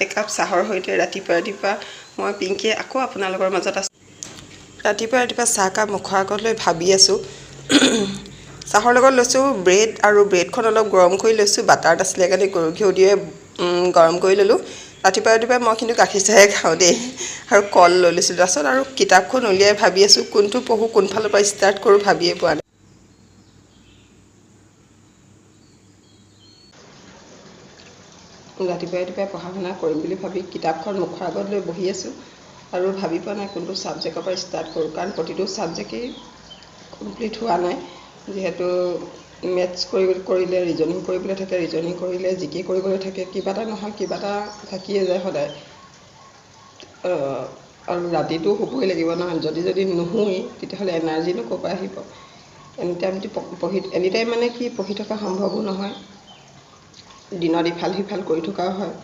একাপ চাহৰ সৈতে ৰাতিপুৱা মই পিংকিয়ে আকৌ আপোনালোকৰ মাজত আছোঁ। ৰাতিপুৱা চাহকাপ মুখৰ আগত লৈ ভাবি আছোঁ। চাহৰ লগত লৈছোঁ ব্ৰেড, আৰু ব্ৰেডখন অলপ গৰম কৰি লৈছোঁ। বাটাৰত আছিলে কাৰণে গৰু ঘিউ দিয়ে গৰম কৰি ল'লোঁ। ৰাতিপুৱা মই কিন্তু গাখীৰ চাহে খাওঁ দেই, আৰু কল লৈ লৈছিলোঁ। তাৰপাছত আৰু কিতাপখন উলিয়াই ভাবি আছোঁ কোনটো পঢ়োঁ, কোনফালৰ পৰা ষ্টাৰ্ট কৰোঁ ভাবিয়ে পোৱা নাই। ৰাতিপুৱাই পঢ়া শুনা কৰিম বুলি ভাবি কিতাপখন মুখৰ আগত লৈ বহি আছোঁ, আৰু ভাবি পোৱা নাই কোনটো ছাবজেক্টৰ পৰা ষ্টাৰ্ট কৰোঁ। কাৰণ প্ৰতিটো ছাবজেক্টেই কমপ্লিট হোৱা নাই। যিহেতু মেথছ কৰিলে ৰিজনিং কৰিবলৈ থাকে, ৰিজনিং কৰিলে জিকে কৰিবলৈ থাকে, কিবা এটা নহয় কিবা এটা থাকিয়ে যায় সদায়। আৰু ৰাতিটো শুবই লাগিব নহয়, যদি নুশুৱেই তেতিয়াহ'লে এনাৰ্জিনো ক'ৰ পৰা আহিব। এনি টাইম মানে কি পঢ়ি থকা সম্ভৱো নহয়। দিনত ইফাল সিফাল কৰি থকাও হয়।